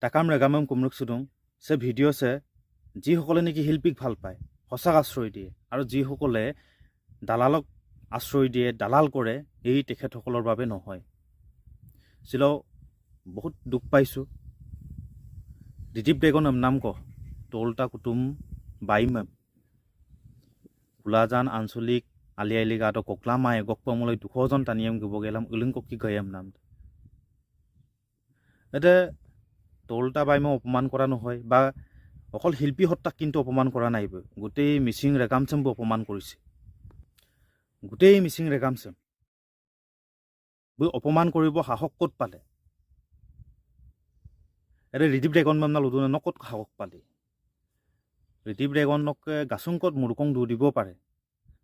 টাকাম ৰেগামাম কুমৰুক চুদুং সে ভিডিঅ'ছে যিসকলে নেকি শিল্পীক ভাল পায় সঁচাক আশ্ৰয় দিয়ে আৰু যিসকলে দালালক আশ্ৰয় দিয়ে দালাল কৰে এই তেখেতসকলৰ বাবে নহয় ছিল বহুত দুখ পাইছোঁ ৰিদীপ ড্ৰেগন নাম কহ তোলটা কুটুম বাইম কুলাজান আঞ্চলিক আলি আলি গাটো ককলা মায়ে গকপামলৈ 200জন টানিয়াম গব গেলাম উলিংককি গয়াম নাম এতে তোলটা বাইম অপমান কৰা নহয় বা অকল শিল্পী হত্যাক কিন্তু অপমান কৰা নাইব গোটেই মিচিং ৰেগামচেমবো অপমান কৰিছে গোটেই মিচিং ৰেগামচেম অপমান কৰিব সাহস ক'ত পালে এতে ৰিদীপ ড্ৰেগন মামনা লুদুনে নকত সাহস পালে ৰিদীপ ড্ৰেগনক গাছুংকত মুৰুকং দূৰ দিব পাৰে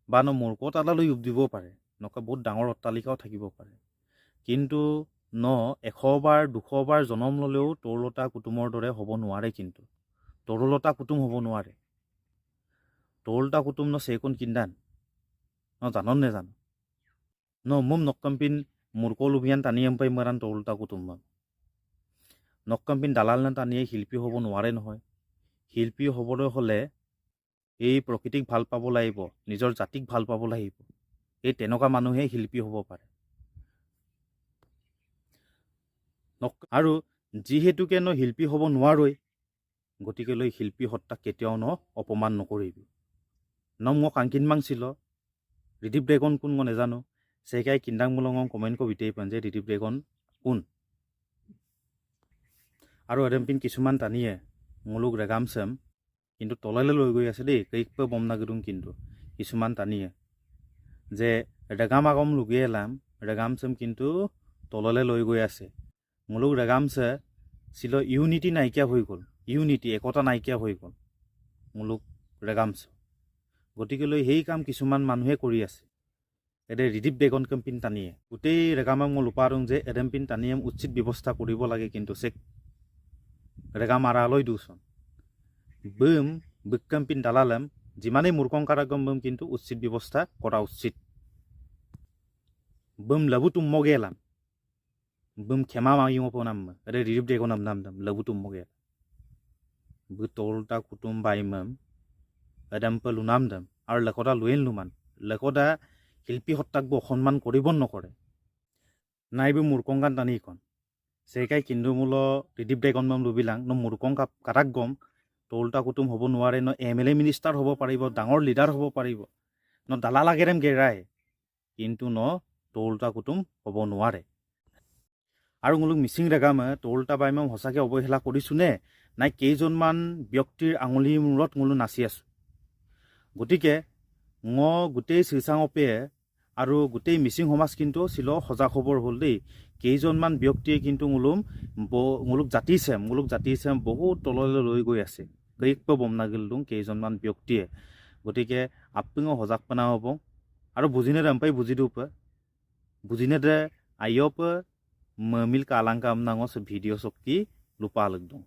বা মূৰ্কত আদালৈ উব দিব পাৰে নকা বহুত ডাঙৰ অট্টালিকাও থাকিব পাৰে কিন্তু 100 বাৰ 200 বাৰ জনম ল'লেও তৰুলতা কুটুমৰ দৰে হ'ব নোৱাৰে কিন্তু তৰুলতা কুটুম হ'ব নোৱাৰে তৰুলতা কুটুম চেকোন কিন্দান জানন নে জানো মুম নক্কাম্পিন মূৰ্ক লুভিয়ান টানিয়াম পাই মৰান তৰুলতা কুটুম নক্কাম্পিন দালাল নে টানিয়ে শিল্পী হ'ব নোৱাৰে নহয় শিল্পী হ'বলৈ হ'লে এই প্ৰকৃতিক ভাল পাব লাগিব নিজৰ জাতিক ভাল পাব লাগিব এই তেনেকুৱা মানুহে শিল্পী হ'ব পাৰে আৰু যিহেতুকে শিল্পী হ'ব নোৱাৰই গতিকে লৈ শিল্পী হত্যাক কেতিয়াও অপমান নকৰিবি মই কাংকিনমাং ছিল ৰিদীপ ড্ৰেগন কোন মই নেজানো সেকাই কিন্দাং মুলং কমেণ্ট কো বিতেই পান যে ৰিদীপ ড্ৰেগন কোন আৰু এডেম্পিন কিছুমান টানিয়ে মুলুক ৰেগামচেম কিন্তু তললৈ লৈ গৈ আছে দেই কেইকপে বমনাগিৰুং কিন্তু কিছুমান টানিয়ে যে ৰেগাম আগম লুগিয়ে এলাম ৰেগামচেম কিন্তু তললৈ লৈ গৈ আছে মুলুক ৰেগামচে ছিল ইউনিটি নাইকিয়া হৈ গ'ল ইউনিটি একতা নাইকিয়া হৈ গ'ল মুলুক ৰেগামচে গতিকে লৈ সেই কাম কিছুমান মানুহে কৰি আছে এডে ৰিদীপ ড্ৰেগন কেম্পিন টানিয়ে গোটেই ৰেগামাক মই লুপাৰুং যে এডেম্পিন টানিয়ে উচিত ব্যৱস্থা কৰিব লাগে কিন্তু চেক ৰেগাম আৰালৈ দুচোন বম বিক্কেম্পিন দালালেম যিমানেই মূৰ্কং কাৰাগম বম কিন্তু উচিত ব্যৱস্থা কৰা উচিত বম লাবু তুম্মগে এলাম বম ক্ষমা মাগিং নাম আরে রিদীপ ড্রেগন নাম লাবু তুম্মগে বু তোলটা কুটুম বাইমম এডাম পেলু নাম দাম আৰু লেকটা লুৱেন লুমান লেকটা শিল্পী হত্যাক অসন্মান কৰিব নকৰে নাইবো মূৰ্কংগান টানিকন সেকাই কিন্তু মূল ৰিদীপ ড্ৰেগন মাম লুবিলাং মূৰ্কং কাৰাক গম তোলটা কুটুম হ'ব নোৱাৰে MLA মিনিষ্টাৰ হ'ব পাৰিব ডাঙৰ লিডাৰ হ'ব পাৰিব দালা লাগেৰেম গেৰাই কিন্তু তোলটা কুটুম হ'ব নোৱাৰে আৰু মুলুক মিচিং ৰেগামে তোলটা বাইমম সঁচাকৈ অৱহেলা কৰিছোঁ নে নাই কেইজনমান ব্যক্তিৰ আঙুলি মূৰত মুলু নাচি আছোঁ গতিকে গোটেই চিচাঙপে আৰু গোটেই মিচিং সমাজ কিন্তু ছিল সজাগ খবৰ হ'ল দেই কেইজনমান ব্যক্তিয়ে কিন্তু মুলুক জাতিছে বহুত তললৈ লৈ গৈ আছে কেইকপে বমনাগিলুং কেইজনমান ব্যক্তিয়ে গতিকে আপুঙো সজাগ পনা হ'ব আৰু বুজিনে ৰাম্পাই বুজি দিওঁপে বুজিনে দে আইয়পে মমিল কালাংকাম নাঙস ভিডিঅ' চকি লুপা লগদুং